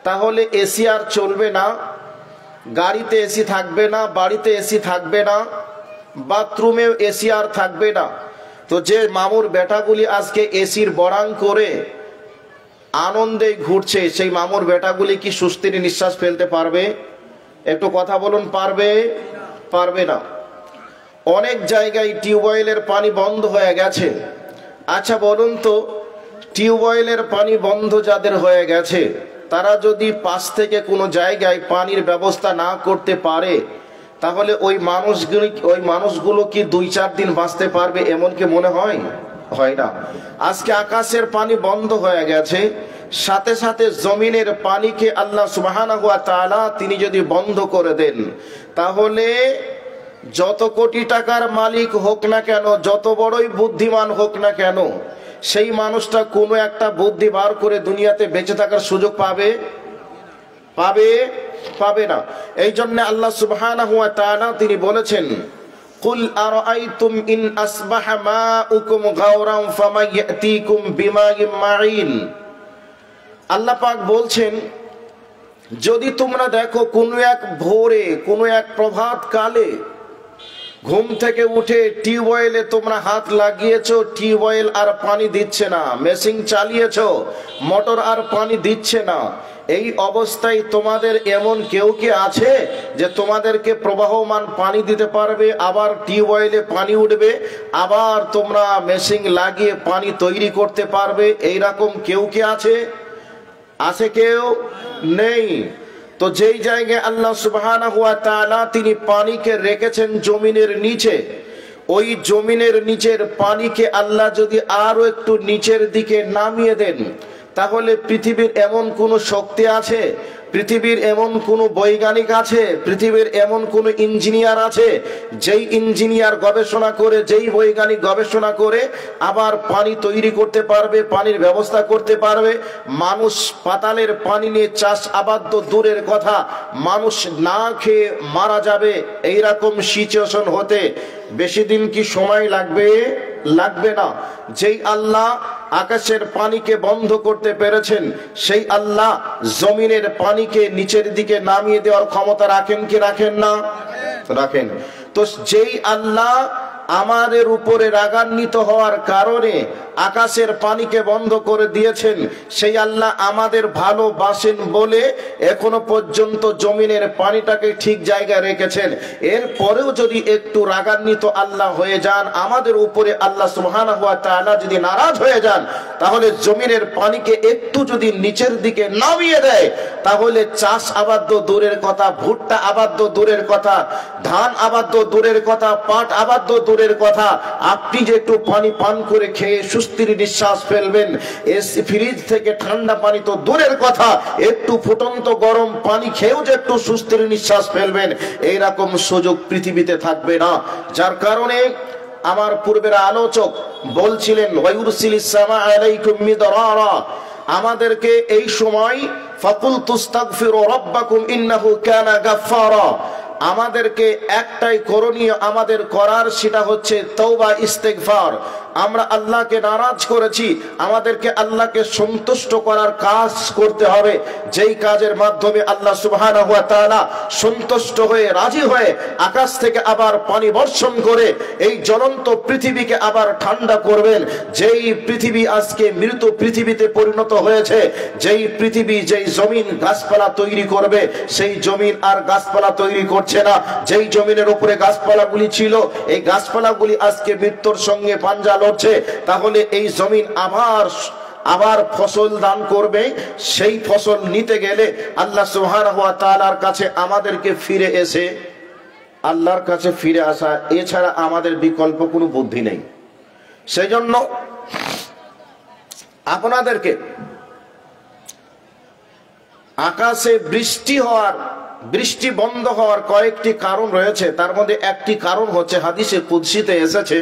তাহলে এসি আর চলবে না, গাড়িতে এসি থাকবে না, বাড়িতে এসি থাকবে না, বাথরুমেও এসি আর থাকবে না। তো যে মামুর বেটাগুলি আজকে এসির বরাং করে আনন্দে ঘুরছে, সেই মামুর বেটাগুলি কি সুস্থির নিঃশ্বাস ফেলতে পারবে? একটু কথা বলুন, পারবে? পারবে না। অনেক জায়গায় টিউবওয়েলের পানি বন্ধ হয়ে গেছে। আচ্ছা বলুন তো, টিউবওয়েলের পানি বন্ধ যাদের হয়ে গেছে, তারা যদি পাশ থেকে কোনো জায়গায় পানির ব্যবস্থা না করতে পারে, তাহলে ওই মানুষগুলো কি 2-4 দিন বাঁচতে পারবে এমন কি মনে হয়? হয় না। আজকে আকাশের পানি বন্ধ হয়ে গেছে, সাথে সাথে জমিনের পানিকে আল্লাহ সুবহানাহু ওয়া তাআলা তিনি যদি বন্ধ করে দেন, তাহলে যত কোটি টাকার মালিক হোক না কেন, যত বড়ই বুদ্ধিমান হোক না কেন, সেই মানুষটা কোনো একটা বুদ্ধি বার করে দুনিয়াতে বেঁচে থাকার সুযোগ পাবে? পাবে? পাবে না। এই জন্য আল্লাহ সুবহানাহু ওয়া তাআলা তিনি বলেছেন, কুল আরাআইতুম ইন আসবাহা মাউকুম গাওরান ফামা ইয়াতিকুম বিমাইন মাইন। আল্লাহ পাক বলছেন, যদি তোমরা দেখো কোনো এক ভোরে, কোনো এক প্রভাত কালে ঘুম থেকে উঠে টিউবওয়েলে তোমরা হাত লাগিয়েছো, টিউবওয়েল আর পানি দিচ্ছে না, মেশিন চালিয়েছো, মোটর আর পানি দিচ্ছে না, এই অবস্থায় তোমাদের এমন কেউ কি আছে যে তোমাদেরকে প্রবাহমান পানি দিতে পারবে? আবার টিউবওয়েলে পানি উঠবে, আবার তোমরা মেশিন লাগিয়ে পানি তৈরি করতে পারবে? এইরকম কেউ কি আছে? আছে কেউ? নেই। তো যেই জায়গায় আল্লাহ সুবহানাহু ওয়া তাআলা তিনি পানিকে রেখেছেন জমিনের নিচে, ওই জমিনের নিচের পানিকে আল্লাহ যদি আরো একটু নিচের দিকে নামিয়ে দেন, তাহলে পৃথিবীর এমন কোন শক্তি আছে, পৃথিবীর এমন কোন বৈজ্ঞানিক আছে, পৃথিবীর এমন কোন ইঞ্জিনিয়ার আছে, যেই ইঞ্জিনিয়ার গবেষণা করে, যেই বৈজ্ঞানিক গবেষণা করে আবার পানি তৈরি করতে পারবে, পানির ব্যবস্থা করতে পারবে? মানুষ পাতালের পানি নিয়ে চাষ আবাদ তো দূরের কথা, মানুষ না খেয়ে মারা যাবে, এইরকম সিচুয়েশন হতে বেশি দিন কি সময় লাগবে? লাগবে না। যেই আল্লাহ আকাশের পানিকে বন্ধ করতে পেরেছেন, সেই আল্লাহ জমিনের পানিকে নিচের দিকে নামিয়ে দেওয়ার ক্ষমতা রাখেন কি রাখেন না? রাখেন। তো যেই আল্লাহ আমাদের উপরে রাগান্বিত হওয়ার কারণে আকাশের পানিকে বন্ধ করে দিয়েছেন, সেই আল্লাহ আমাদের ভালোবাসেন বলে এখনো পর্যন্ত জমিনের পানিটাকে ঠিক জায়গায় রেখেছেন। এরপরেও যদি একটু রাগান্বিত আল্লাহ হয়ে যান আমাদের উপরে, আল্লাহ সুবহানাহু ওয়া তাআলা যদি নারাজ হয়ে যান, তাহলে জমিনের পানিকে একটু যদি নিচের দিকে নামিয়ে দেয়, তাহলে চাষ আবাদ তো দূরের কথা, ভুট্টা আবাদ তো দূরের কথা, ধান আবাদ তো দূরের কথা, পাট আবাদ তো দূরের কথা, আপনি যে একটু পানি পান করে খেয়ে সুস্থির নিঃশ্বাস ফেলবেন, এসি ফ্রিজ থেকে ঠান্ডা পানি তো দূরের কথা, একটু ফুটন্ত গরম পানি খেয়েও যে একটু সুস্থির নিঃশ্বাস ফেলবেন, এইরকম সুযোগ পৃথিবীতে থাকবে না। যার কারণে আমার পূর্বের আলোচক বলছিলেন, ওয়ায়ুরসিলিস সামা আলাইকুম মিদরারা, আমাদেরকে এই সময় ফাকুল তুস্তাগফিরু রাব্বাকুম ইন্নাহু কানা গাফফারা, আমাদেরকে একটাই করণীয় আমাদের করার, সেটা হচ্ছে তওবা ইস্তেগফার। আমরা আল্লাহকে নারাজ করেছি, আমাদেরকে আল্লাহকে সন্তুষ্ট করার কাজ করতে হবে, যেই কাজের মাধ্যমে আল্লাহ সুবহানাহু ওয়া তাআলা সন্তুষ্ট হয়ে রাজি হয়ে আকাশ থেকে আবার পানি বর্ষণ করে এই জ্বলন্ত পৃথিবীকে আবার ঠান্ডা করবেন। যেই পৃথিবী আজকে মৃত পৃথিবীতে পরিণত হয়েছে, যেই পৃথিবী, যেই জমিন গাছপালা তৈরি করবে, সেই জমিন আর গাছপালা তৈরি করছে না। যেই জমিনের উপরে গাছপালাগুলি ছিল, এই গাছপালাগুলি আজকে মৃত্যুর সঙ্গে পাঞ্জা লড়ছে, তাহলে এই জমিন আবার ফসল দান করবে। সেই ফসল নিতে গেলে আল্লাহ সুবহানাহু ওয়া তাআলার কাছে আমাদেরকে ফিরে এসে আল্লাহর কাছে ফিরে আসা, এছাড়া আমাদের বিকল্প কোনো বুদ্ধি নেই। সেই জন্য আপনাদেরকে আকাশে বৃষ্টি বন্ধ হওয়ার কয়েকটি কারণ রয়েছে। তার মধ্যে একটি কারণ হচ্ছে হাদিসে কুদসিতে এসেছে,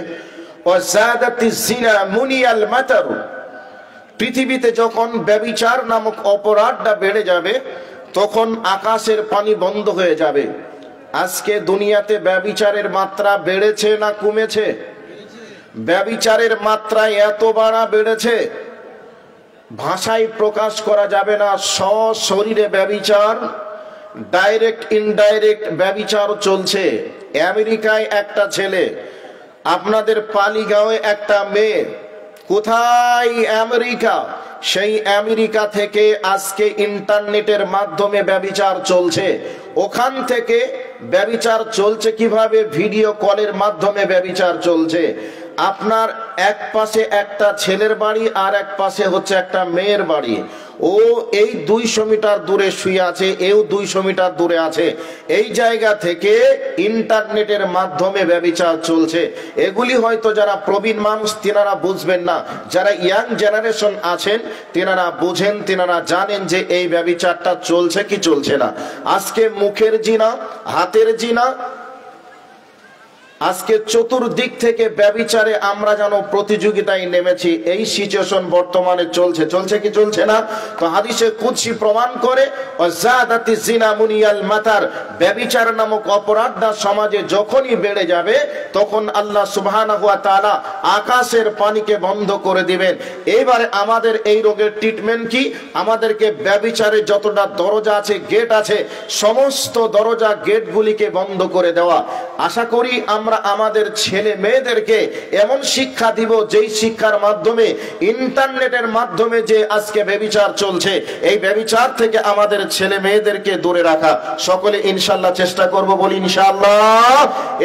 পৃথিবীতে যখন ব্যভিচার নামক অপরাধটা বেড়ে যাবে, তখন আকাশের পানি বন্ধ হয়ে যাবে। আজকে দুনিয়াতে ব্যভিচারের মাত্রা বেড়েছে না কমেছে? ব্যভিচারের মাত্রা এত বেড়েছে, ভাষায় প্রকাশ করা যাবে না, সশরীরে ব্যভিচার, ডাইরেক্ট ইনডাইরেক্ট ব্যভিচার চলছে। আমেরিকায় একটা ছেলে, আপনাদের পালিগাঁওয়ে একটা মেয়ে, কোথায় আমেরিকা, সেই আমেরিকা থেকে আজকে ইন্টারনেটের মাধ্যমে ব্যভিচার চলছে। ওখান থেকে ব্যভিচার চলছে কিভাবে? ভিডিও কলের মাধ্যমে ব্যভিচার চলছে। আপনার এক পাশে একটা ছেলের বাড়ি আর এক পাশে হচ্ছে একটা মেয়ের বাড়ি। ও এই 200 মিটার দূরে শুয়ে আছে, এও 200 মিটার দূরে আছে। এই জায়গা থেকে ইন্টারনেটের মাধ্যমে ব্যভিচার চলছে। এগুলি হয়তো যারা প্রবীণ মানুষ তেনারা বুঝবেন না, যারা ইয়াং জেনারেশন আছেন তেনারা বুঝেন, তেনারা জানেন যে এই ব্যভিচারটা চলছে কি চলছে না। আজকে মুখের জিনা, হাতের জিনা, আজকে চতুর্দিক থেকে ব্যভিচারে আমরা যেন প্রতিযোগিতায় নেমেছি। এই সিচুয়েশন বর্তমানে চলছে, চলছে কি চলছে না? তো হাদিসে কুদসি প্রমাণ করে ওয়াজাদাতি জিনা মুনিয়াল মাতার, ব্যভিচার নামক অপরাধটা সমাজে যখনই বেড়ে যাবে তখন আল্লাহ সুবহানাহু ওয়া তাআলা আকাশের পানিকে বন্ধ করে দিবেন। এইবারে আমাদের এই রোগের ট্রিটমেন্ট কি? আমাদেরকে ব্যভিচারে যতটা দরজা আছে, গেট আছে, সমস্ত দরজা গেটগুলিকে বন্ধ করে দেওয়া। আশা করি আমরা আমাদের ছেলে মেয়েদেরকে এমন শিক্ষা দিব যেই শিক্ষার মাধ্যমে ইন্টারনেটের মাধ্যমে যে আজকে ব্যভিচার চলছে, এই ব্যভিচার থেকে আমাদের ছেলে মেয়েদেরকে দূরে রাখা। সকলে ইনশাআল্লাহ চেষ্টা করব, বলি ইনশাআল্লাহ।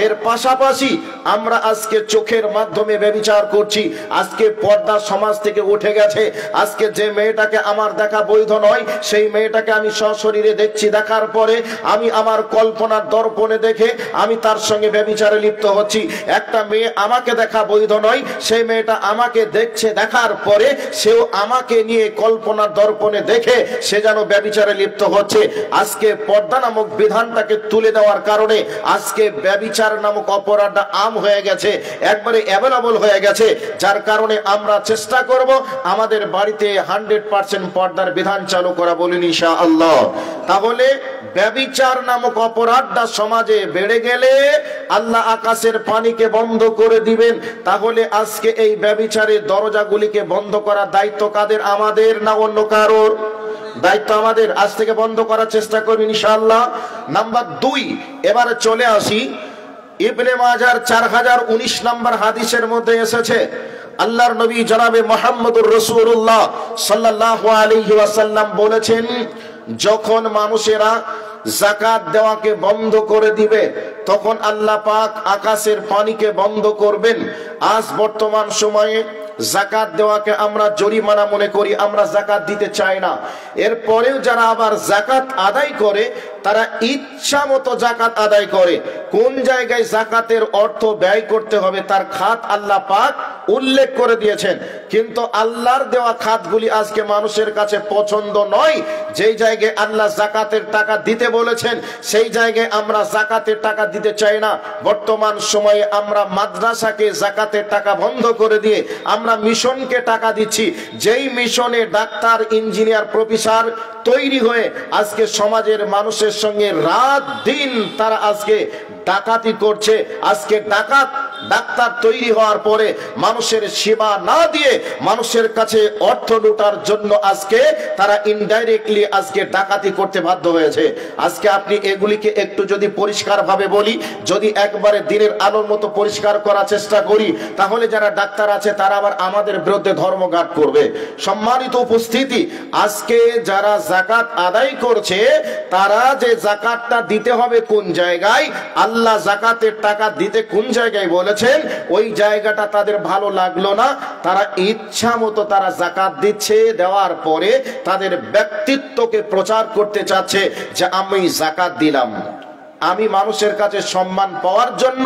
এর পাশাপাশি আমরা আজকে চোখের মাধ্যমে ব্যভিচার করছি। আজকে পর্দা সমাজ থেকে উঠে গেছে। আজকে যে মেয়েটাকে আমার দেখা বৈধ নয়, সেই মেয়েটাকে আমি সশরীরে দেখছি, দেখার পরে আমি আমার কল্পনার দর্পণে দেখে আমি তার সঙ্গে ব্যভিচারে লিপ্ত হচ্ছি। একটা মেয়ে আমাকে দেখা বৈধ নয়, সেই মেয়েটা আমাকে দেখছে, দেখার পরে সেও আমাকে নিয়ে কল্পনার দর্পণে দেখে সে যেন ব্যভিচারে লিপ্ত হচ্ছে। আজকে পর্দা নামক বিধানটাকে তুলে দেওয়ার কারণে আজকে ব্যভিচার নামক অপরাধটা আম হয়ে গেছে, একবারে অ্যাভেলেবল হয়ে গেছে। যার কারণে আমরা চেষ্টা করব আমাদের বাড়িতে 100% পর্দার বিধান চালু করা, বলুন ইনশাআল্লাহ। তাহলে ব্যভিচার নামক অপরাধটা সমাজে বেড়ে গেলে আল্লাহ আকাশের পানিকে বন্ধ করে দিবেন। তাহলে আজকে এই ব্যভিচারের দরজাগুলিকে বন্ধ করার দায়িত্ব কাদের? আমাদের না অন্য কারোর? দায়িত্ব আমাদের। আজ থেকে বন্ধ করার চেষ্টা করবেন ইনশাআল্লাহ। নাম্বার 2, এবারে চলে আসি ইবনে মাজার 4019 নম্বর হাদিসের মধ্যে এসেছে, আল্লাহর নবী জনাবে মুহাম্মদুর রাসূলুল্লাহ সাল্লাল্লাহু আলাইহি ওয়াসাল্লাম বলেছেন, যখন মানুষেরা যাকাত দেওয়াকে বন্ধ করে দিবে তখন আল্লাহ পাক আকাশের পানিকে বন্ধ করবেন। আজ বর্তমান সময়ে যাকাত দেওয়াকে আমরা জরিমানা মনে করি, আমরা যাকাত দিতে চাই না। এরপরেও যারা আবার যাকাত আদায় করে তারা ইচ্ছা মতো যাকাত আদায় করে। কোন জায়গায় যাকাতের অর্থ ব্যয় করতে হবে তার খাত আল্লাহ পাক উল্লেখ করে দিয়েছেন, কিন্তু আল্লাহর দেওয়া খাতগুলি আজকে মানুষের কাছে পছন্দ নয়। যেই জায়গায় আল্লাহ যাকাতের টাকা দিতে বলেছেন সেই জায়গায় আমরা যাকাতের টাকা দিতে চাই না। বর্তমান সময়ে আমরা মাদ্রাসাকে যাকাতের টাকা বন্ধ করে দিয়ে আমরা মিশনকে টাকা দিচ্ছি। যেই মিশনে ডাক্তার, ইঞ্জিনিয়ার, প্রফেসর তৈরি হয়ে আজকে সমাজের মানুষের সঙ্গে রাত দিন তারা আজকে ডাকাতি করছে। আজকে ডাক্তার তৈরি হওয়ার পরে মানুষের সেবা না দিয়ে মানুষের কাছে অর্থ লুটার জন্য আজকে তারা ইনডাইরেক্টলি আজকে ডাকাতি করতে বাধ্য হয়েছে। আজকে আপনি এগুলিকে একটু যদি পরিষ্কার ভাবে বলি, যদি একবারে দিনের আলোর মতো পরিষ্কার করার চেষ্টা করি, তাহলে যারা ডাক্তার আছে তারা আবার আমাদের বিরুদ্ধে ধর্মঘাট করবে। সম্মানিত উপস্থিতি, আজকে যারা যাকাত আদায় করছে তারা যে যাকাতটা দিতে হবে কোন জায়গায়, আল্লাহ যাকাতের টাকা দিতে কোন জায়গায় বলেছেন, ওই জায়গাটা তাদের ভালো লাগলো না। তারা ইচ্ছা মতো তারা যাকাত দিচ্ছে, দেওয়ার পরে তাদের ব্যক্তিত্বকে প্রচার করতে চাচ্ছে যে আমি যাকাত দিলাম, আমি মানুষের কাছে সম্মান পাওয়ার জন্য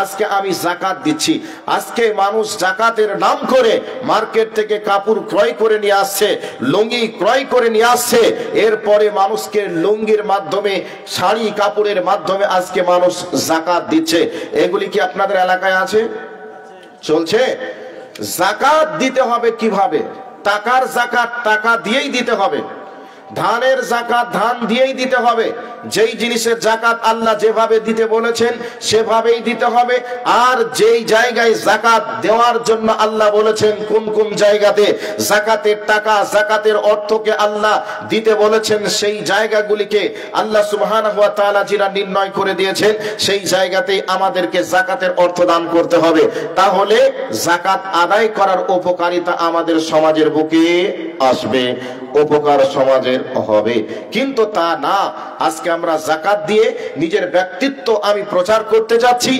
আজকে আমি যাকাত দিচ্ছি। আজকে মানুষ যাকাতের নাম করে মার্কেট থেকে কাপড় ক্রয় করে নিয়ে আসছে, লুঙ্গি ক্রয় করে নিয়ে আসছে। এরপরে মানুষকে লুঙ্গির মাধ্যমে, শাড়ি কাপড়ের মাধ্যমে আজকে মানুষ যাকাত দিচ্ছে। এগুলি কি আপনাদের এলাকায় আছে? চলছে। যাকাত দিতে হবে কিভাবে? টাকার যাকাত টাকা দিয়েই দিতে হবে, ধানের যাকাত ধান দিয়েই দিতে হবে, যেই জিনিসের যাকাত আল্লাহ যেভাবে দিতে বলেছেন সেভাবেই দিতে হবে। আর যেই জায়গায় যাকাত দেওয়ার জন্য আল্লাহ বলেছেন, কোন কোন জায়গাতে যাকাতের টাকা যাকাতের অর্থকে আল্লাহ দিতে বলেছেন, সেই জায়গাগুলিকে আল্লাহ সুবহানাহু ওয়া তাআলা যারা নির্ণয় করে দিয়েছেন সেই জায়গাতেই আমাদেরকে যাকাতের অর্থ দান করতে হবে। তাহলে যাকাত আদায় করার উপকারিতা আমাদের সমাজের বুকে আসবে, উপকার সমাজের হবে। কিন্তু তা না, আজকে আমরা যাকাত দিয়ে নিজের ব্যক্তিত্ব আমি প্রচার করতে যাচ্ছি,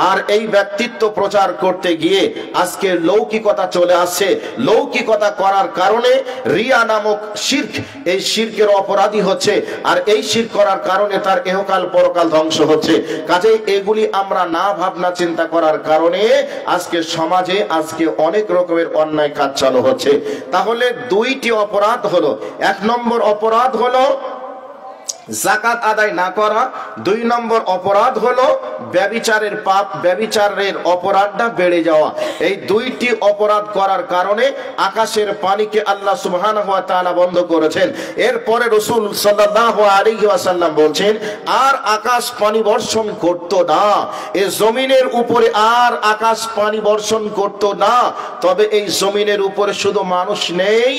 আর এই ব্যক্তিত্ব প্রচার করতে গিয়ে আজকে লৌকিকতা চলে আসছে। লৌকিকতা করার কারণে রিয়া নামক শিরক, এই শিরকের অপরাধী হচ্ছে, আর এই শিরক করার কারণে তার ইহকাল পরকাল ধ্বংস হচ্ছে। কাজেই এগুলি আমরা না ভাবনা চিন্তা করার কারণে আজকে সমাজে আজকে অনেক রকমের অন্যায় কাজ চালু হচ্ছে। তাহলে দুইটি অপরাধ হলো, এক নম্বর অপরাধ হলো যাকাত আদায় না করা, দুই নম্বর অপরাধ হলো ব্যভিচারের পাপ, ব্যভিচারের অপরাধটা বেড়ে যাওয়া। এই দুইটি অপরাধ করার কারণে আকাশের পানিকে আল্লাহ সুবহানাহু ওয়া তাআলা বন্ধ করেছেন। এরপরে রাসূল সাল্লাল্লাহু আলাইহি ওয়াসাল্লাম বলছেন, আর আকাশ পানি বর্ষণ করতো না, এই জমিনের উপরে আর আকাশ পানি বর্ষণ করতো না। তবে এই জমিনের উপরে শুধু মানুষ নেই,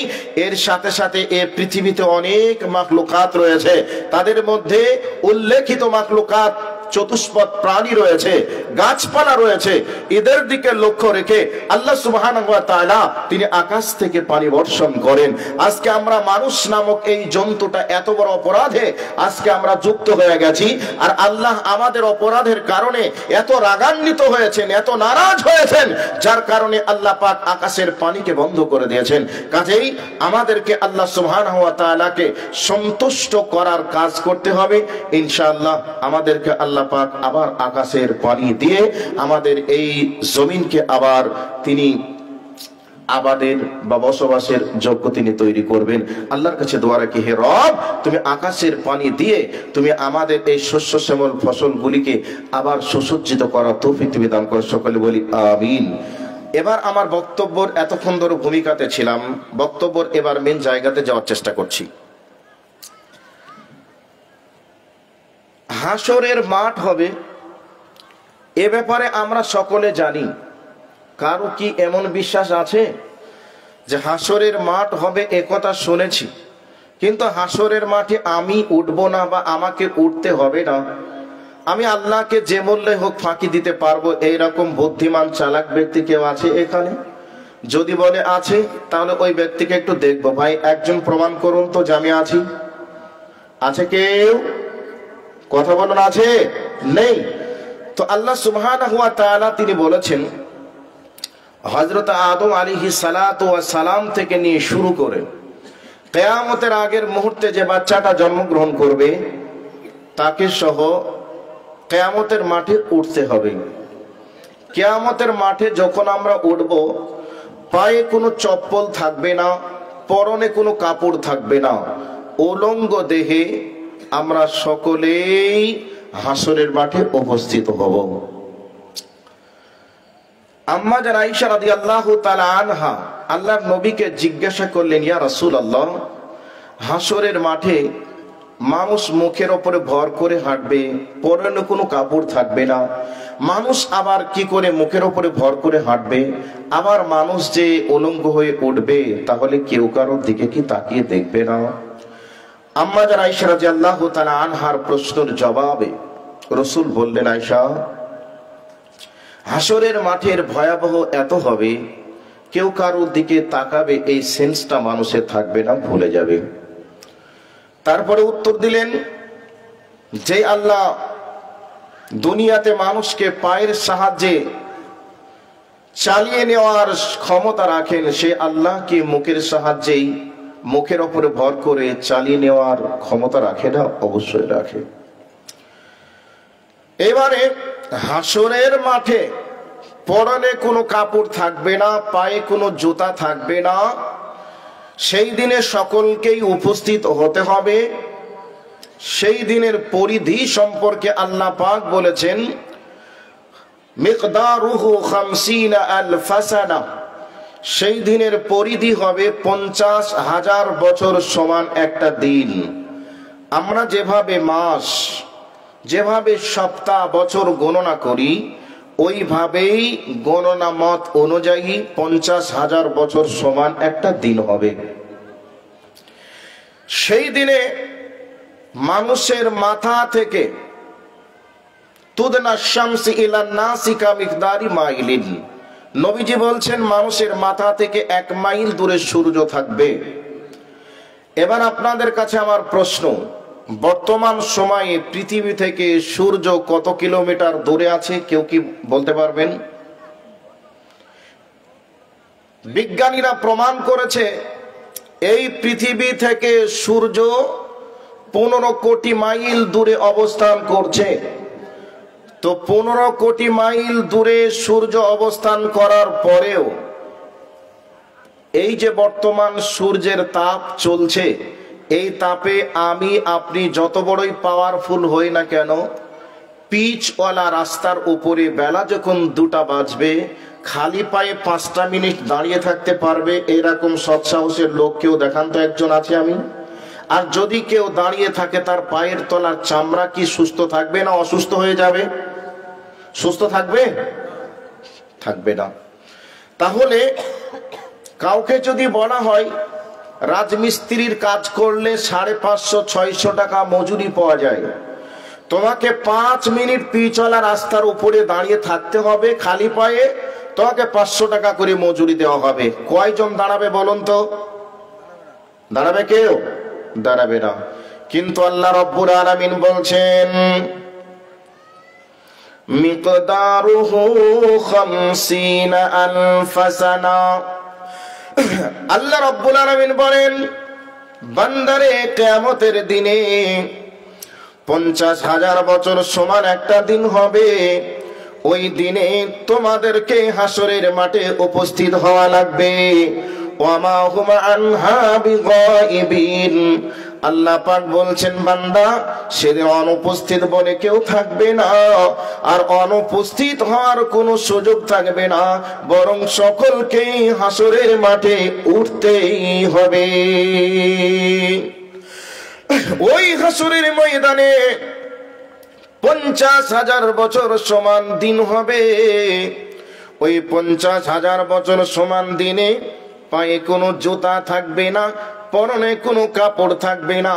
এর সাথে সাথে এই পৃথিবীতে অনেক মাখলুকাত রয়েছে। তাদের মধ্যে উল্লেখিত মাখলুকাত চতুষ্পদ প্রাণী রয়েছে, গাছপালা রয়েছে। এদের দিকে লক্ষ্য রেখে আল্লাহ সুবহানাহু ওয়া তাআলা তিনি আকাশ থেকে পানি বর্ষণ করেন। আজকে আমরা মানুষ নামক এই জন্তুটা এত বড় অপরাধে আজকে আমরা যুক্ত হয়ে গেছি, আর আল্লাহ আমাদের অপরাধের কারণে এত রাগান্বিত হয়েছেন, এত নারাজ হয়েছেন, যার কারণে আল্লাহ পাক আকাশের পানিকে বন্ধ করে দিয়েছেন। কাজেই আমাদেরকে আল্লাহ সুবহানাহু ওয়া তাআলাকে সন্তুষ্ট করার কাজ করতে হবে। ইনশাআল্লাহ আমাদেরকে আল্লাহ পাক আবার আকাশের পানি দিয়ে আমাদের এই জমিনকে আবার তিনি আবাদের বা বসবাসের যোগ্য তিনি তৈরি করবেন। আল্লাহর কাছে দোয়া রাখি, হে রব, তুমি আকাশের পানি দিয়ে তুমি আমাদের এই শস্য শ্যামল ফসলগুলিকে আবার সুসজ্জিত করার তৌফিক তুমি দান করো। সকলে বলি আমিন। এবার আমার বক্তব্যের এতক্ষণ ধরে ভূমিকাতে ছিলাম, বক্তব্যের এবার মেন জায়গাতে যাওয়ার চেষ্টা করছি। হাসরের মাঠ হবে, এ ব্যাপারে আমরা সকলে জানি। কারো কি এমন বিশ্বাস আছে যে হাসরের মাঠ হবে? একথা শুনেছি, কিন্তু হাসরের মাঠে আমি উঠবো না বা আমাকে উঠতে হবে না, আমি আল্লাহকে যে মূল্যে হোক ফাঁকি দিতে পারবো, এইরকম বুদ্ধিমান চালাক ব্যক্তি কেউ আছে এখানে? যদি বলে আছে, তাহলে ওই ব্যক্তিকে একটু দেখবো। ভাই একজন প্রমাণ করুন তো যে আমি আছি। আছে কেউ? কথা বলুন, আছে? নেই। তো আল্লাহ সুবহানাহু ওয়া তাআলা তিনি বলেছেন, হযরত আদম আলাইহিস সালাতু ওয়াস সালাম থেকে নিয়ে শুরু করে কিয়ামতের আগের মুহূর্তে যে বাচ্চাটা জন্মগ্রহণ করবে তাকে সহ কিয়ামতের মাঠে উঠতে হবে। কিয়ামতের মাঠে যখন আমরা উঠব, পায়ে কোনো চপ্পল থাকবে না, পরনে কোনো কাপড় থাকবে না, উলঙ্গ দেহে আমরা সকলেই হাসরের মাঠে উপস্থিত হব। আম্মা জান আয়েশা রাদিয়াল্লাহু তাআলা আনহা আল্লাহর নবীকে জিজ্ঞাসা করলেন, ইয়া রাসূলুল্লাহ, হাসরের মাঠে মানুষ মুখের উপরে ভর করে হাঁটবে, পরনে কোনো কাপড় থাকবে না, মানুষ আবার কি করে মুখের উপরে ভর করে হাঁটবে? আবার মানুষ যে উলঙ্গ হয়ে উঠবে, তাহলে কেউ কারোর দিকে কি তাকিয়ে দেখবে না? আম্মা জান আয়েশা রাদিয়াল্লাহু তাআলা আনহার প্রশ্নের জবাবে রাসূল বললেন, আয়েশা, হাসরের মাঠের ভয়াবহ এত হবে, কেউ কারোর দিকে তাকাবে এই সেন্সটা মানুষের থাকবে না, ভুলে যাবে। তারপরে উত্তর দিলেন, যে আল্লাহ দুনিয়াতে মানুষকে পায়ের সাহায্যে চালিয়ে নেওয়ার ক্ষমতা রাখেন, সে আল্লাহ কি মুখের সাহায্যেই মুখের উপরে ভর করে চালিয়ে নেওয়ার ক্ষমতা রাখে না? অবশ্যই রাখে। এবারে হাসরের মাঠে পরনে কোনো কাপড় থাকবে না, পায়ে কোনো জুতা থাকবে না, সেই দিনে সকলকেই উপস্থিত হতে হবে। সেই দিনের পরিধি সম্পর্কে আল্লাহ পাক বলেছেন, মিকদারুহু 50,000 সানা, সেই দিনের পরিধি হবে 50,000 বছর সমান একটা দিন। আমরা যেভাবে মাস, যেভাবে সপ্তাহ, বছর গণনা করি, ওইভাবেই গণনা মত অনুযায়ী 50,000 বছর সমান একটা দিন হবে। সেই দিনে মানুষের মাথা থেকে তুদনা শামসি ইলা নাসিকা মিকদারি মাইলিন, নবীজি বলছেন মানুষের মাথা থেকে 1 মাইল দূরে সূর্য থাকবে। এবার আপনাদের কাছে আমার প্রশ্ন, বর্তমান সময়ে পৃথিবী থেকে সূর্য কত কিলোমিটার দূরে আছে? কেউ কি বলতে পারবেন? বিজ্ঞানীরা প্রমাণ করেছে এই পৃথিবী থেকে সূর্য 15 কোটি মাইল দূরে অবস্থান করছে। তো 15 কোটি মাইল দূরে সূর্য অবস্থান করার পরেও এই যে বর্তমান সূর্যের তাপ চলছে, এই তাপে আমি আপনি যত বড়ই পাওয়ারফুল হই না কেন, পিচওয়ালা রাস্তার উপরে বেলা যখন 2টা বাজবে, খালি পায়ে 5টা মিনিট দাঁড়িয়ে থাকতে পারবে এরকম সৎসাহসের লোক কেউ দেখান তো একজন আছে? আমি আর যদি কেউ দাঁড়িয়ে থাকে, তার পায়ের তলার চামড়া কি সুস্থ থাকবে না অসুস্থ হয়ে যাবে? সুস্থ থাকবে? থাকবে না। তাহলে কাউকে যদি বলা হয় রাজমিস্ত্রির কাজ করলে 550-600 টাকা মজুরি পাওয়া যায়, তোমাকে 5 মিনিট পিচওয়ালা রাস্তার উপরে দাঁড়িয়ে থাকতে হবে খালি পায়ে, তোমাকে 500 টাকা করে মজুরি দেওয়া হবে, কয়জন দাঁড়াবে বলুন তো? দাঁড়াবে কেউ? দাঁড়াবে না। কিন্তু আল্লাহ রাব্বুল আলামিন বলছেন মিকদারুহু 50 আলফ সানা। আল্লাহ রাব্বুল আলামিন বলেন, বান্দারে কিয়ামতের দিনে 50,000 বছর সমান একটা দিন হবে। ওই দিনে তোমাদেরকে হাসরের মাঠে উপস্থিত হওয়া লাগবে। ওয়ামা হুম আনহা বিগাইবিন। আল্লাহ পাক বলছেন, বান্দা সেদিন অনুপস্থিত বলে কেউ থাকবে না, আর অনুপস্থিত হওয়ার কোনো সুযোগ থাকবে না, বরং সকলকেই হাসরের মাঠে উঠতেই হবে। ওই হাসরের ময়দানে 50,000 বছর সমান দিন হবে। ওই 50,000 বছর সমান দিনে পায়ে কোনো জুতা থাকবে না, পরনে কোনো কাপড় থাকবে না।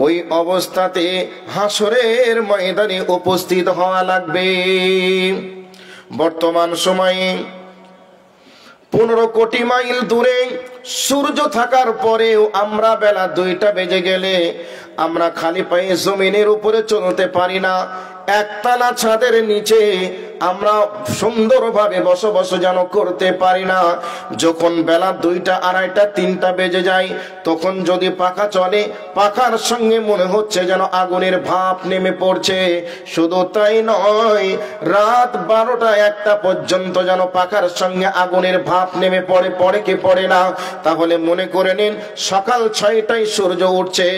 ওই অবস্থাতে হাসরের ময়দানে উপস্থিত হওয়া লাগবে। বর্তমান সময়ে 15 কোটি মাইল দূরে সূর্য থাকার পরেও আমরা বেলা 2টা বেজে গেলে আমরা খালি পায়ে জমিনের উপরে চলতে পারি না। একতলা ছাদের নিচে আমরা সুন্দরভাবে বসবাস যেন করতে পারি না। যখন বেলা 2টা, 2:30, 3টা বেজে যায়, তখন যদি পাখা চলে, পাখার সঙ্গে মনে হচ্ছে যেন আগুনের ভাপ নেমে পড়ছে। শুধু তাই নয়, রাত 12টা, 1টা পর্যন্ত যেন পাখার সঙ্গে আগুনের ভাপ নেমে পড়ে। পড়ে কি পড়ে না? তাহলে মনে করে নিন, সকাল 6টায় সূর্য উঠছে,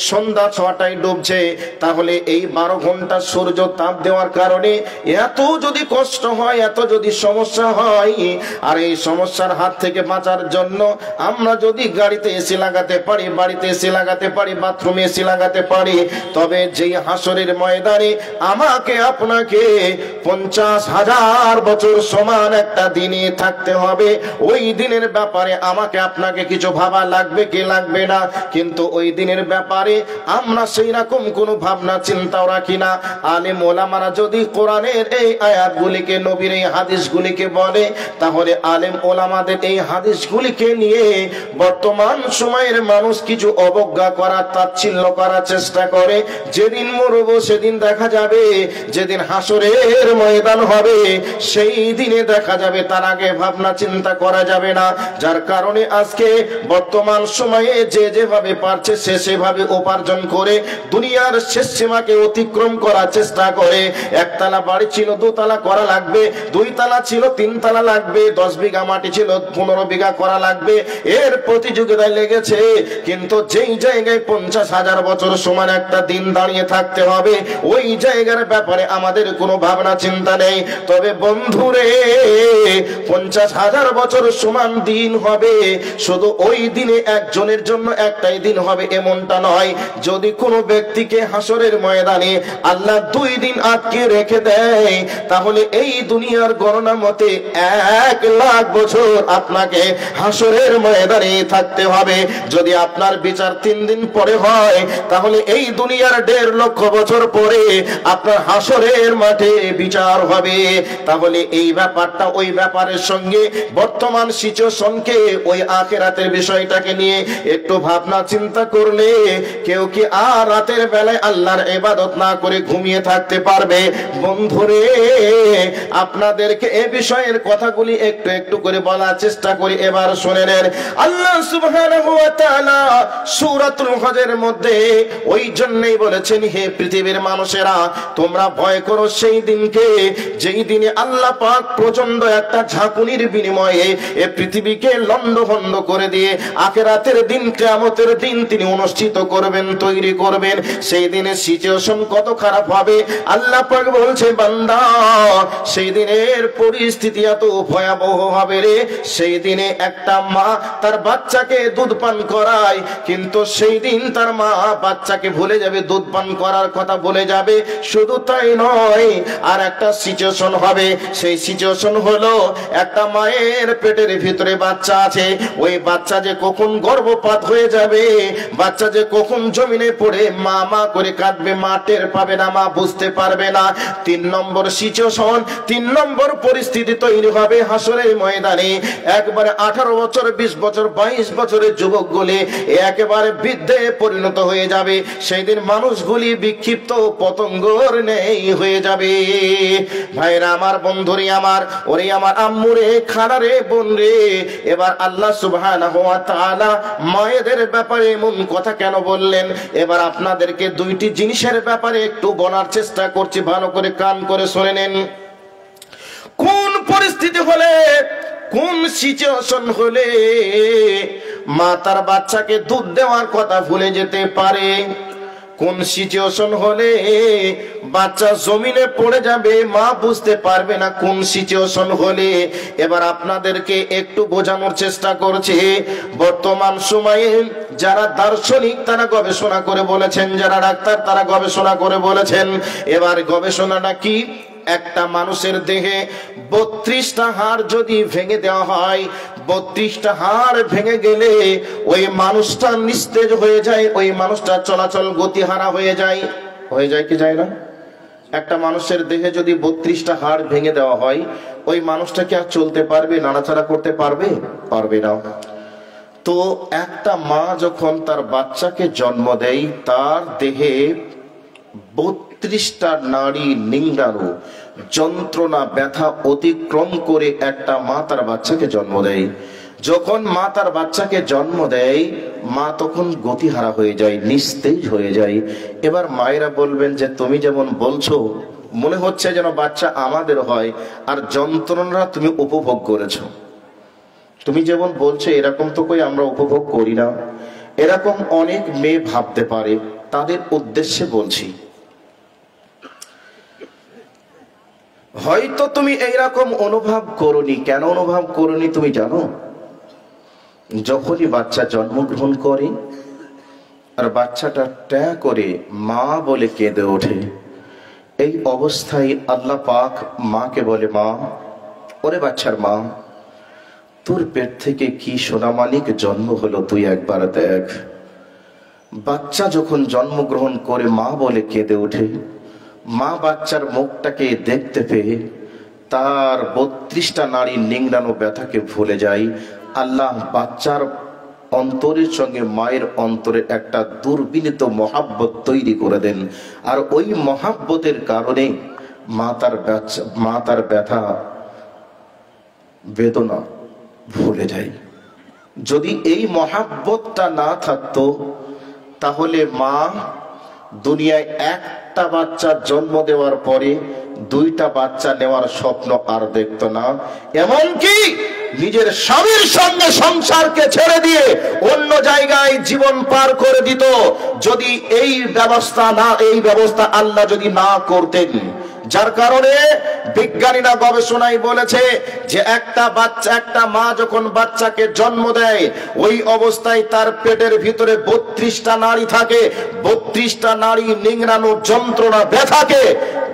সন্ধ্যা 6টায় ডুবছে। তাহলে এই 12 ঘন্টা সূর্য তাপ দেওয়ার কারণে এত যদি কষ্ট হয়, এত যদি সমস্যা হয়, আর এই সমস্যার হাত থেকে বাঁচার জন্য আমরা যদি গাড়িতে এসি লাগাতে পারি, বাড়িতে এসি লাগাতে পারি, বাথরুমে এসি লাগাতে পারি, তবে যেই হাসরের ময়দানে আমাকে আপনাকে 50,000 বছর সমান একটা দিনে থাকতে হবে, ওই দিনের ব্যাপারে আমাকে আপনাকে কিছু ভাবা লাগবে কি লাগবে না? কিন্তু ওই দিনের ব্যাপারে আমরা সেই রকম কোনো ভাবনা চিন্তাও রাখি না। আলেম ওলামারা যদি কোরআনের এই আয়াতগুলিকে, নবীর এই হাদিসগুলিকে বলে, তাহলে আলেম ওলামাদের এই হাদিসগুলিকে নিয়ে বর্তমান সময়ের মানুষ কিছু অবজ্ঞা করার, তাচ্ছিল্য করার চেষ্টা করে। যেদিন মরবো সেদিন দেখা যাবে, যেদিন হাসরের ময়দান হবে সেই দিনে দেখা যাবে, তার আগে ভাবনা চিন্তা করা যাবে না। যার কারণে আজকে বর্তমান সময়ে যে যেভাবে পারছে সে সেভাবে উপার্জন করে দুনিয়ার শেষ সীমাকে অতিক্রম করার চেষ্টা করে। একতলা বাড়ি ছিল 2তলা করা লাগবে, 2 তালা ছিল 3 তালা লাগবে, 10 বিঘা মাটি ছিল 15 বিঘা করা লাগবে, এর প্রতিযোগিতায় লেগেছে। কিন্তু যেই জায়গায় 50,000 বছর সমান একটা দিন দাঁড়িয়ে থাকতে হবে, ওই জায়গার ব্যাপারে আমাদের কোনো ভাবনা চিন্তা নেই। তবে বন্ধুরে, 50,000 বছর সমান দিন হবে, শুধু ওই দিনে একজনের জন্য একটাই দিন হবে এমনটা নয়। যদি কোনো ব্যক্তিকে হাসরের ময়দানে আল্লাহ 2 দিন আটকে রেখে দেয়, তাহলে এই দুনিয়ার গণনা মতে 1 লাখ বছর আপনাকে হাসরের ময়দানে থাকতে হবে। যদি আপনার বিচার 3 দিন পরে হয়, তাহলে এই দুনিয়ার 1.5 লক্ষ বছর পরে আপনার হাসরের মাঠে বিচার হবে। তাহলে এই ব্যাপারটা ওই ব্যাপারের সঙ্গে বর্তমান সিচুয়েশনকে, ওই আখিরাতের বিষয়টাকে নিয়ে একটু ভাবনা চিন্তা করলে কেউ কি আর রাতের বেলায় আল্লাহর ইবাদত না করে ঘুমিয়ে থাকতে পারবে? বন্ধুরে, আপনাদেরকে এই বিষয়ের কথাগুলি একটু একটু করে বলার চেষ্টা করি, এবার শুনে নেন। আল্লাহ সুবহানাহু ওয়া তাআলা সূরাতুল হজের মধ্যে ওই জন্যই বলেছেন, হে পৃথিবীর মানুষেরা, তোমরা ভয় করো সেই দিনকে, যেই দিনে আল্লাহ পাক প্রচন্ড একটা ঝাঁকুনির বিনিময়ে এ পৃথিবীকে লন্ডভন্ড করে দিয়ে আখিরাতের দিন, কিয়ামতের দিন তিনি অনুষ্ঠিত করবেন, তৈরি করবেন। সেই দিনে সিচুয়েশন কত খারাপ হবে আল্লাহ পাক বলছে, বান্দা, সেই দিনের পরিস্থিতি এত ভয়াবহ হবে রে। সেই দিনে একটা মা তার বাচ্চাকে দুধ পান করায়, কিন্তু সেই দিন তার মা বাচ্চাকে ভুলে যাবে, দুধ পান করার কথা ভুলে যাবে। শুধু তাই নয়, আর একটা সিচুয়েশন হবে। সেই সিচুয়েশন হলো, একটা মায়ের পেটের ভিতরে বাচ্চা আছে, ওই বাচ্চা যে কখন গর্ভপাত হয়ে যাবে, বাচ্চা যে কখন জমিনে পড়ে মা মা করে কাঁদবে, মা টের পাবে না, মা বুঝতে পারবে না। 3 নম্বর সিচুয়েশন, 3 নম্বর পরিস্থিতি তৈরি হবে হাসরের ময়দানে। একবারে 18 বছর, 20 বছর, 22 বছরের যুবকগুলি একেবারে বৃদ্ধে পরিণত হয়ে যাবে। সেই দিন মানুষগুলি বিক্ষিপ্ত পতঙ্গর নেই হয়ে যাবে। ভাইরা আমার, বন্ধুরে আমার, ওরে আমার আম্মুরে, খালারে, বোন রে, এবার আল্লাহ সুবহানাহু ওয়া তাআলা মায়েদের ব্যাপারে এমন কথা কেন বললেন? এবার আপনাদেরকে 2টি জিনিসের ব্যাপারে একটু বলার চেষ্টা করছি, ভালো করে কান করে শুনে নেন। কোন পরিস্থিতি হলে, কোন সিচুয়েশন হলে মা তার বাচ্চাকে দুধ দেওয়ার কথা ভুলে যেতে পারে? কোন সিচুয়েশন হলে বাচ্চা জমিনে পড়ে যাবে, মা বুঝতে পারবে না? কোন সিচুয়েশন হলে? এবার আপনাদেরকে একটু বোঝানোর চেষ্টা করছি। বর্তমান সময়ে যারা দার্শনিক তারা গবেষণা করে বলেছেন, যারা ডাক্তার তারা গবেষণা করে বলেছেন। এবার গবেষণাটা কি? একটা মানুষের দেহে 32টা হাড় যদি ভেঙে দেওয়া হয়, 32টা হাড় ভেঙে গেলে ওই মানুষটা নিস্তেজ হয়ে যায়, ওই মানুষটা চলাচল গতিহারা হয়ে যায়। হয়ে যায় কি যায় না? একটা মানুষের দেহে যদি 32টা হাড় ভেঙে দেওয়া হয়, ওই মানুষটা কি আর চলতে পারবে, নাড়াচাড়া করতে পারবে? পারবে না। তো একটা মা যখন তার বাচ্চাকে জন্ম দেয়, তার দেহে 32টা নাড়ি নিংড়ানো যন্ত্রণা, ব্যথা অতিক্রম করে একটা মা তার বাচ্চাকে জন্ম দেয়। যখন মা তার বাচ্চাকে জন্ম দেয়, মা তখন গতিহারা হয়ে যায়, নিস্তেজ হয়ে যায়। এবার মায়েরা বলবেন যে, তুমি যেমন বলছো মনে হচ্ছে যেন বাচ্চা আমাদের হয়, আর যন্ত্রণা তুমি উপভোগ করেছো। তুমি যেমন বলছো এরকম তো কই আমরা উপভোগ করি না। এরকম অনেক মেয়ে ভাবতে পারে, তাদের উদ্দেশ্যে বলছি। হয়তো তুমি এইরকম অনুভব করনি। কেন অনুভব করনি তুমি জানো? যখনই বাচ্চা জন্মগ্রহণ করে আর বাচ্চাটা ট্যা করে মা বলে কেঁদে ওঠে, এই অবস্থায় আল্লাহ পাক মাকে বলে, মা, ওরে বাচ্চার মা, তোর পেট থেকে কি সোনামানিক জন্ম হলো, তুই একবার দেখ। বাচ্চা যখন জন্মগ্রহণ করে মা বলে কেঁদে ওঠে, মা বাচ্চার মুখটাকে দেখতে পেয়ে তার 32টা নাড়ি নিংড়ানো ব্যথাকে ভুলে যায়। আল্লাহ বাচ্চার অন্তরের সঙ্গে মায়ের অন্তরে একটা দুর্বিনীত মহাব্বত তৈরি করে দেন, আর ওই মহাব্বতের কারণে মা তার ব্যথা বেদনা ভুলে যায়। যদি এই মহাব্বতটা না থাকতো, তাহলে মা দুনিয়ায় একটা বাচ্চা জন্ম দেওয়ার পরে দুইটা বাচ্চা নেওয়ার স্বপ্ন আর দেখতো না, এমনকি নিজের স্বামীর সঙ্গে সংসারকে ছেড়ে দিয়ে অন্য জায়গায় জীবন পার করে দিত যদি এই ব্যবস্থা আল্লাহ যদি না করতেন। যার কারণে বিজ্ঞানীরা গবেষণায় বলেছে যে একটা মা যখন বাচ্চাকে জন্ম দেয় ওই অবস্থায় তার পেটের ভিতরে 32টা নাড়ি থাকে। 32টা নাড়ি নিংড়ানো যন্ত্রণা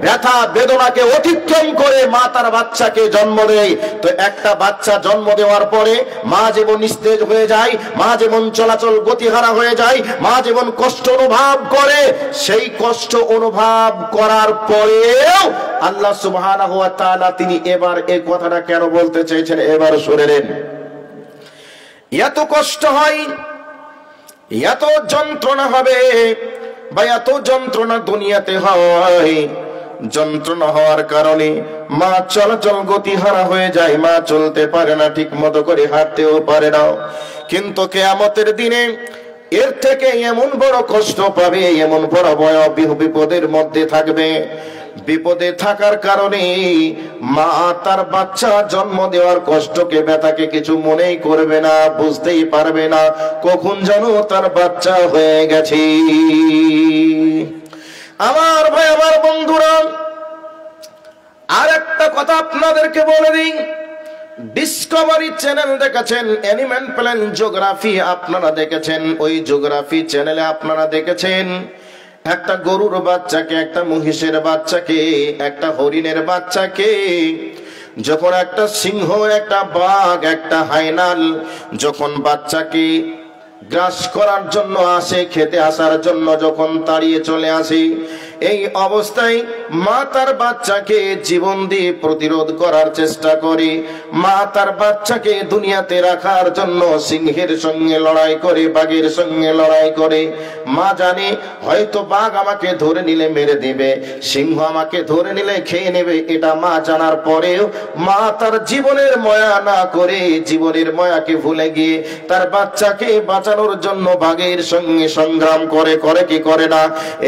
ব্যথা বেদনাকে অতিক্রম করে মা তার বাচ্চাকে জন্ম দেয়। তো একটা বাচ্চা জন্ম দেওয়ার পরে মা যেমন নিস্তেজ হয়ে যায়, মা যেমন চলাচল গতিহারা হয়ে যায়, মা যেমন কষ্ট অনুভব করে, সেই কষ্ট অনুভব করার পরেও আল্লাহ সুবহানাহু ওয়া তাআলা তিনি এবার এই কথাটা কেন বলতে চেয়েছেন এবার শুনে নেন। এত কষ্ট হয়, এত যন্ত্রণা হবে বা এত যন্ত্রণা দুনিয়াতে হয়, যন্ত্রণা হওয়ার কারণে মা চলাচল গতিহারা হয়ে যায়, মা চলতে পারে না, ঠিক মতো করে হাঁটতেও পারে না। কিন্তু কিয়ামতের দিনে এর থেকে এমন বড় কষ্ট পাবে, এমন বড় বিপদের মধ্যে থাকবে। বিপদে থাকার কারণে মা তার বাচ্চা জন্ম দেওয়ার কষ্টকে ব্যথাকে কিছু মনেই করবে না, বুঝতেই পারবে না কখন যেন তার বাচ্চা হয়ে গেছে। আমার ভাই, আমার বন্ধুরা, আর একটা কথা আপনাদেরকে বলে দিই, ডিসকভারি চ্যানেল দেখেছেন, অ্যানিম্যাল প্ল্যানেট জিওগ্রাফি আপনারা দেখেছেন, ওই জিওগ্রাফি চ্যানেলে আপনারা দেখেছেন একটা গরুর বাচ্চাকে, একটা মহিষের বাচ্চাকে, একটা হরিণের বাচ্চাকে যখন একটা সিংহ, একটা বাঘ, একটা হায়নাল যখন বাচ্চাকে গ্রাস করার জন্য আসে, খেতে আসার জন্য যখন তাড়িয়ে চলে আসে, এই অবস্থায় মা তার বাচ্চাকে জীবন দিয়ে প্রতিরোধ করার চেষ্টা করে। মা তার বাচ্চাকে দুনিয়াতে রাখার জন্য সিংহের সঙ্গে লড়াই করে, বাঘের সঙ্গে লড়াই করে। মা জানে হয়তো বাঘ আমাকে ধরে নিলে মেরে দিবে, সিংহ আমাকে ধরে নিলে খেয়ে নেবে, এটা মা জানার পরেও মা তার জীবনের মায়া না করে, জীবনের মায়াকে ভুলে গিয়ে তার বাচ্চাকে বাঁচানোর জন্য বাঘের সঙ্গে সংগ্রাম করে কি করে না।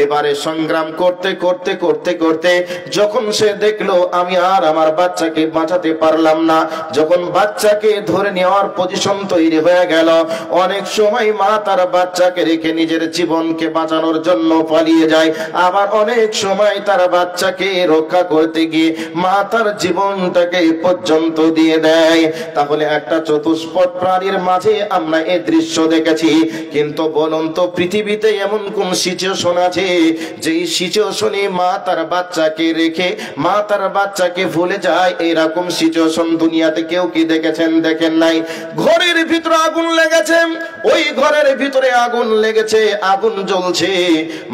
এবারে সংগ্রাম করতে করতে করতে করতে যখন সে দেখলো আমি আর আমার বাচ্চাকে বাঁচাতে পারলাম না, যখন বাচ্চাকে ধরে নেওয়ার পজিশন তৈরি হয়ে গেল, অনেক সময় মা তার বাচ্চাকে রেখে নিজের জীবনকে বাঁচানোর জন্য পালিয়ে যায়, আবার অনেক সময় তার বাচ্চাকে রক্ষা করতে গিয়ে মা তার জীবনটাকে পর্যন্ত দিয়ে দেয়। তাহলে একটা চতুষ্পদ প্রাণীর মাঝে আমরা এই দৃশ্য দেখেছি, কিন্তু বলুন তো পৃথিবীতে এমন কোন সিচুয়েশন আছে যেই সিচুয়েশনে মা তার বাচ্চাকে রেখে মা তার বাচ্চাকে ভুলে যায়? এরকম সিচুয়েশন দুনিয়াতে কেউ কি দেখেছেন? দেখেন নাই। ঘরের ভিতরে আগুন লেগেছে, ওই ঘরের ভিতরে আগুন লেগেছে, আগুন জ্বলছে,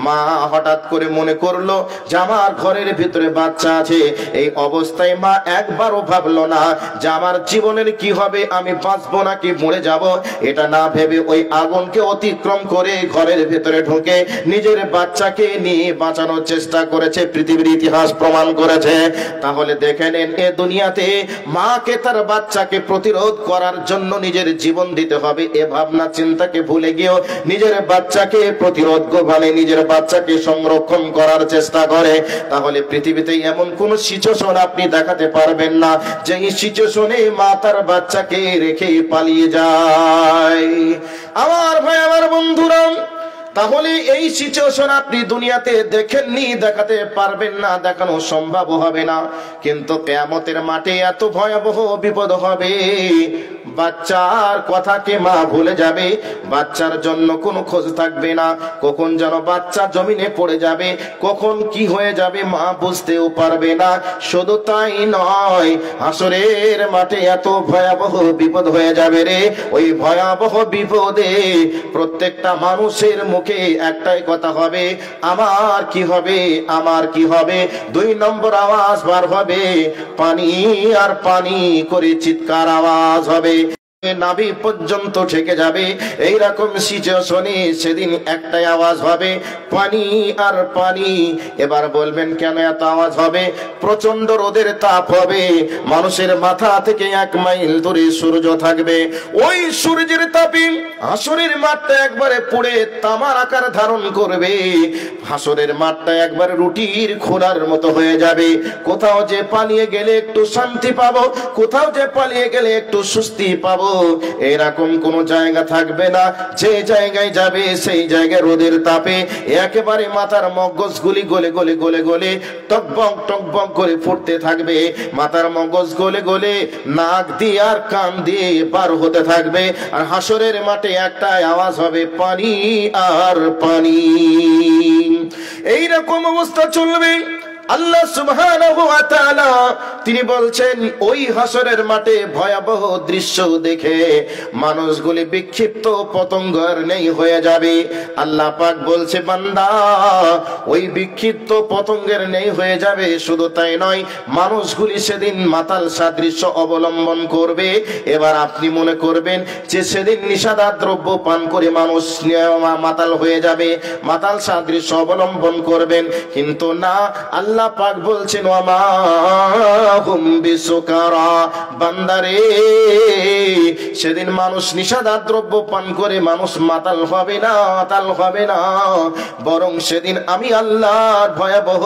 মা হঠাৎ করে মনে করলো যে আমার ঘরের ভিতরে বাচ্চা আছে। এই অবস্থায় মা একবারও ভাবলো না যে আমার জীবনের কি হবে, আমি বাঁচবো নাকি মরে যাব। এটা না ভেবে ওই আগুনকে অতিক্রম করে ঘরের ভিতরে ঢুকে নিজের বাচ্চাকে নিয়ে বাঁচানোর চেষ্টা করেছে। পৃথিবীর ইতিহাস প্রমাণ করেছে। তাহলে দেখে নেন, এ দুনিয়াতে মাকে তার বাচ্চাকে প্রতিরোধ করার জন্য নিজের জীবন দিতে হবে, এ ভাবনা চিন্তাকে ভুলে গিয়েও নিজের বাচ্চাকে প্রতিরোধ মানে নিজের বাচ্চাকে সংরক্ষণ করার চেষ্টা করে। তাহলে পৃথিবীতে এমন কোন সিচুয়েশন আপনি দেখাতে পারবেন না যে এই সিচুয়েশনে মা তার বাচ্চাকে রেখে পালিয়ে যায়। আমার ভাই, আমার বন্ধুরা, তাহলে এই সিচুয়েশন আপনি দুনিয়াতে দেখেননি, দেখাতে পারবেন না, দেখানো সম্ভব হবে না। কিন্তু কিয়ামতের মাঠে এত ভয়াবহ বিপদ হবে, বাচ্চার কথাকে মা ভুলে যাবে, বাচ্চার জন্য কোনো খোঁজ থাকবে না। কখন যেন বাচ্চা জমিনে পড়ে যাবে, কখন কি হয়ে যাবে মা বুঝতেও পারবে না। শুধু তাই নয়, হাসরের মাঠে এত ভয়াবহ বিপদ হয়ে যাবে রে, ওই ভয়াবহ বিপদে প্রত্যেকটা মানুষের মুখে একটাই কথা হবে, আমার কি হবে, আমার কি হবে। 2 নম্বর আওয়াজ বার হবে, পানি আর পানি করে চিৎকার আওয়াজ হবে, নাভি পর্যন্ত ঠেকে যাবে। এইরকম সিচুয়েশনে সেদিন একটাই আওয়াজ হবে, পানি আর পানি। এবার বলবেন কেন এত আওয়াজ হবে? প্রচন্ড রোদের তাপ হবে, মানুষের মাথা থেকে 1 মাইল দূরে সূর্য থাকবে। ওই সূর্যের তাপে হাসরের মাঠটা একবারে পুড়ে তামার আকার ধারণ করবে। হাসরের মাঠটা একবারে রুটির খোলার মতো হয়ে যাবে। কোথাও যে পালিয়ে গেলে একটু শান্তি পাবো, কোথাও যে পালিয়ে গেলে একটু স্বস্তি পাবো, এরকম কোন জায়গা থাকবে না। যে জায়গায় যাবে সেই জায়গায় রোদের তাপে একেবারে মাথার মগজগুলি গলে গলে গলে গলে টকবক টকবক করে ফুটতে থাকবে। মাথার মগজ গলে গলে নাক দিয়ে আর কান দিয়ে বার হতে থাকবে। আর হাসরের মাঠে একটা আওয়াজ হবে, পানি আর পানি। এইরকম অবস্থা চলবে। আল্লাহ সুবহানাহু ওয়া তাআলা তিনি বলছেন, ওই হাসরের মাঠে ভয়াবহ দৃশ্য দেখে মানুষগুলি বিক্ষিপ্ত পতঙ্গের নেই হয়ে যাবে। আল্লাহ পাক বলছে, বান্দা ওই বিক্ষিপ্ত পতঙ্গের নেই হয়ে যাবে। শুধু তাই নয়, মানুষগুলি সেদিন মাতাল সাদৃশ্য অবলম্বন করবে। এবার আপনি মনে করবেন যে সেদিন নিষাদার দ্রব্য পান করে মানুষ মাতাল হয়ে যাবে, মাতাল সাদৃশ্য অবলম্বন করবেন। কিন্তু না, আল্লাহ পাক বলছেন, ওয়ামা হুম বিসুকারা, বান্দারে সেদিন মানুষ নিষাদার দ্রব্য পান করে মানুষ মাতাল হবে না, মাতাল হবে না, বরং সেদিন আমি আল্লাহর ভয়াবহ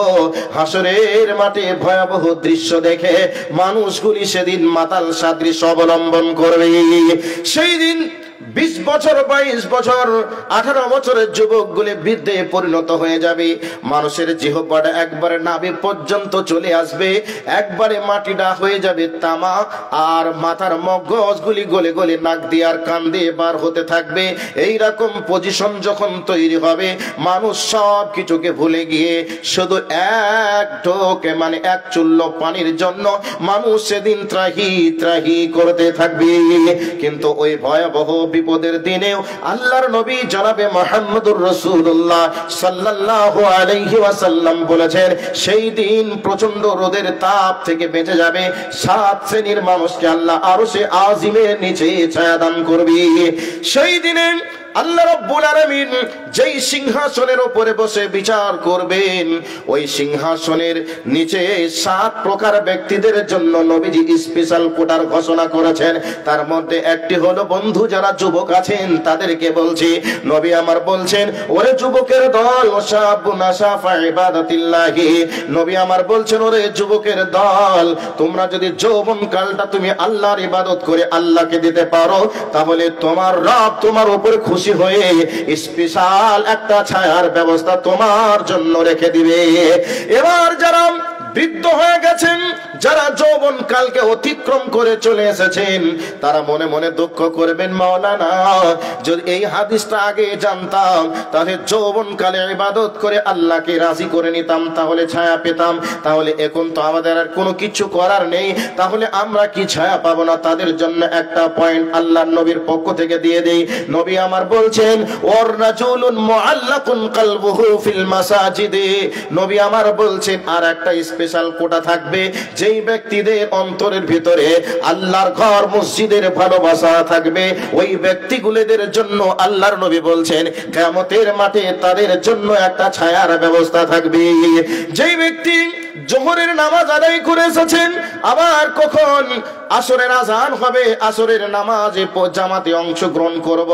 হাসরের মাঠে ভয়াবহ দৃশ্য দেখে মানুষগুলি সেদিন মাতাল সাদৃশ্য অবলম্বন করবে। সেই দিন 20 বছর 22 বছর 18 বছরের যুবকগুলি বৃদ্ধে পরিণত হয়ে যাবে। মানুষের জিহ্বাটা একবারে নাভি পর্যন্ত চলে আসবে, একবারে মাটিটা হয়ে যাবে তামা, আর মাথার মগজগুলি গলে গলে নাক দিয়ে আর কান দিয়ে বার হতে থাকবে। এইরকম পজিশন যখন তৈরি হবে, মানুষ সব কিছুকে ভুলে গিয়ে শুধু এক ঢোকে মানে এক চুল্ল পানির জন্য মানুষ সেদিন ত্রাহি ত্রাহি করতে থাকবে। কিন্তু ওই ভয়াবহ বিপদের দিনেও আল্লাহর নবী জনাবে মুহাম্মদুর রাসূলুল্লাহ সাল্লাল্লাহু আলাইহি ওয়াসাল্লাম বলেছেন, সেই দিন প্রচন্ড রোদের তাপ থেকে বেঁচে যাবে 7 শ্রেণীর মানুষকে আল্লাহ আরশে আজিমের নিচে ছায়া দান করবে। সেই দিনে আল্লাহ রাব্বুল আলামিন যেই সিংহাসনের উপরে বসে বিচার করবেন, ওই সিংহাসনের নিচে 7 প্রকার ব্যক্তিদের জন্য নবীজি স্পেশাল কোটার ঘোষণা করেছেন। তার মধ্যে একটি হলো, বন্ধু যারা যুবক আছেন তাদেরকে বলছি, নবী আমার বলছেন, ওরে যুবকের দল, শাবুন আশাফা ইবাদাতিল্লাহি, নবী আমার বলছেন, ওরে যুবকের দল, তোমরা যদি যৌবন কালটা তুমি আল্লাহর ইবাদত করে আল্লাহকে দিতে পারো, তাহলে তোমার রব তোমার উপরে খুশি হয়ে স্পেশাল একটা ছায়ার ব্যবস্থা তোমার জন্য রেখে দিবে। এবার যারা বৃদ্ধ হয়ে গেছেন, যারা যৌবন কালকে অতিক্রম করে চলে এসেছেন, তারা মনে মনে দুঃখ করবেন, মাওলানা যদি এই হাদিসটা আগে জানতাম, তাহলে যৌবন কালে ইবাদত করে আল্লাহকে রাজি করে নিতাম, তাহলে ছায়া পেতাম। তাহলে এখন তো আমাদের আর কোনো কিছু করার নেই, তাহলে আমরা কি ছায়া পাবো না? তাদের জন্য একটা পয়েন্ট আল্লাহর নবীর পক্ষ থেকে দিয়ে দেই। নবী আমার বলছেন, ওর রাজুলুন মুআল্লাকুন কলবুহু ফিল মাসাজিদে, নবী আমার বলছেন আর একটা স্পেশাল কোটা থাকবে, যেই ব্যক্তিদের অন্তরের ভিতরে আল্লাহর ঘর মসজিদের ভালোবাসা থাকবে, ওই ব্যক্তিগুলোদের জন্য আল্লাহর নবী বলছেন কিয়ামতের মাঠে তাদের জন্য একটা ছায়ার ব্যবস্থা থাকবে। যেই ব্যক্তি জোহরের নামাজ আদায় করে এসেছেন, আবার কখন আসরের আজান হবে, আসরের নামাজে জামাতে অংশগ্রহণ করব,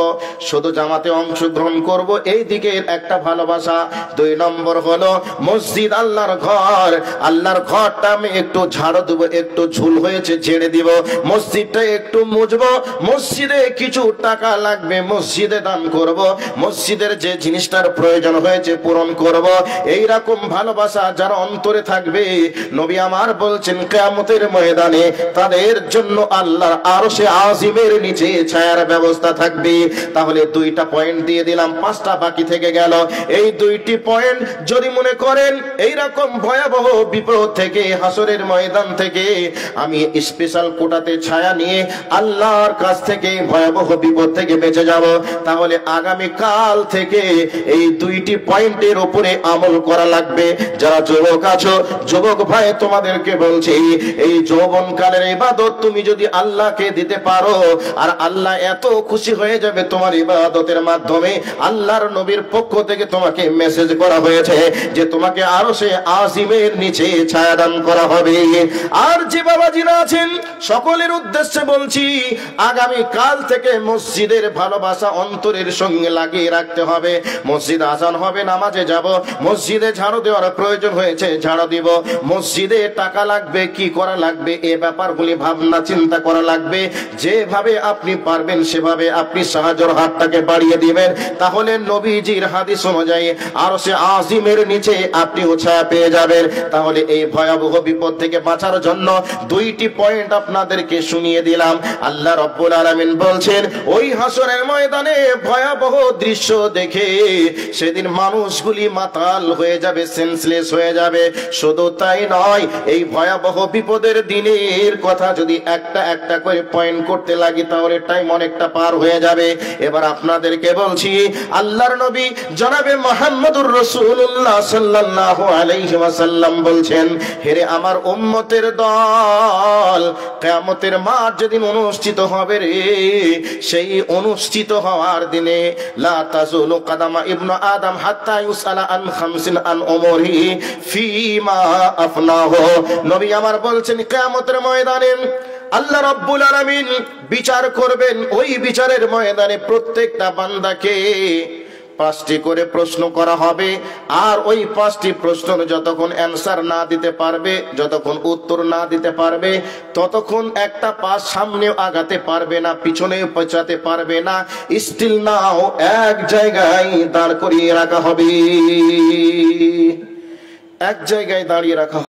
শুধু জামাতে অংশগ্রহণ করব, এই দিকের একটা ভালোবাসা। 2 নম্বর হলো মসজিদ আল্লাহর ঘর, আল্লাহর ঘরটা আমি একটু ঝাড়ু দেবো, একটু ঝুল হয়েছে ঝেড়ে দিব, মসজিদটা একটু মুছবো, মসজিদে কিছু টাকা লাগবে মসজিদে দান করব, মসজিদের যে জিনিসটার প্রয়োজন হয়েছে পূরণ করব। এই রকম ভালোবাসা যারা অন্তরে থাকবে, নবী আমার বলছেন কিয়ামতের ময়দানে তাদের জন্য আল্লাহর আরশে আজিমের নিচে ছায়ার ব্যবস্থা থাকবে। তাহলে 2টা পয়েন্ট দিয়ে দিলাম, 5টা বাকি থেকে গেল। এই 2টি পয়েন্ট যদি মনে করেন এই রকম ভয়াবহ বিপদ থেকে, হাসরের ময়দান থেকে আমি স্পেশাল কোটাতে ছায়া নিয়ে আল্লাহর কাছ থেকে ভয়াবহ বিপদ থেকে বেঁচে যাব, তাহলে আগামী কাল থেকে এই 2টি পয়েন্টের উপরে আমল করা লাগবে। যারা যুবক আছো, যুবক ভাই তোমাদেরকে বলছি, এই যৌবন কালের ইবাদত ইবাদত তুমি যদি আল্লাহকে দিতে পারো, আর আল্লাহ এত খুশি হয়ে যাবে তোমার ইবাদতের মাধ্যমে, আল্লাহর নবীর পক্ষ থেকে তোমাকে মেসেজ করা হয়েছে যে তোমাকে আরশে আজিমের নিচে ছায়াদান করা হবে। আর যে বাবাজিরা আছেন সকলের উদ্দেশ্যে বলছি, আগামী কাল থেকে মসজিদের ভালোবাসা অন্তরের সঙ্গে লাগিয়ে রাখতে হবে। মসজিদ আজান হবে, নামাজে যাব, মসজিদে ঝাড়ু দেওয়ার প্রয়োজন হয়েছে ঝাড়ু দিব, মসজিদে টাকা লাগবে, কি করা লাগবে, এ ব্যাপারগুলি ভাবনা চিন্তা করা লাগবে। যেভাবে আপনি পারবেন সেভাবে আপনি সাহায্যের হাতটাকে বাড়িয়ে দিবেন, তাহলে নবীজির হাদিস অনুযায়ী আরশে আজিমের নিচে আপনি ছায়া পেয়ে যাবেন। তাহলে এই ভয়াবহ বিপদ থেকে বাঁচার জন্য দুইটি পয়েন্ট আপনাদেরকে শুনিয়ে দিলাম। আল্লাহ রাব্বুল আলামিন বলছেন, ওই হাসরের ময়দানে ভয়াবহ দৃশ্য দেখে সেদিন মানুষগুলি মাতাল হয়ে যাবে, সেন্সলেস হয়ে যাবে। শুধু তাই নয়, এই ভয়াবহ বিপদের দিনের কথা যদি একটা একটা করে পয়েন্ট করতে লাগি তাহলে টাইম অনেকটা পার হয়ে যাবে। এবার আপনাদেরকে বলছি, আল্লাহর নবী জনাবে মুহাম্মদুর রাসূলুল্লাহ সাল্লাল্লাহু আলাইহি ওয়াসাল্লাম বলছেন, হেরে আমার উম্মতের দল, কিয়ামতের মাঠ যেদিন অনুষ্ঠিত হবে রে, সেই অনুষ্ঠিত হওয়ার দিনে লা তাজুলু কাদামা ইবনু আদম হাত্তা ইউসালা আন খামসিন আন উমরিহি ফিমা আফনাহু। নবী আমার বলছেন, কিয়ামতের ময়দানে আল্লাহ রাব্বুল আলামিন বিচার করবেন। ওই বিচারের ময়দানে প্রত্যেকটা বান্দাকে 5টি করে প্রশ্ন করা হবে, আর ওই 5টি প্রশ্নের যতক্ষণ অ্যানসার না দিতে পারবে, যতক্ষণ উত্তর না দিতে পারবে, ততক্ষণ একটা পা সামনেও আগাতে পারবে না, পিছনেও পৌঁছাতে পারবে না, স্টিল নাও এক জায়গায় দাঁড় করিয়ে রাখা হবে, এক জায়গায় দাঁড়িয়ে রাখা।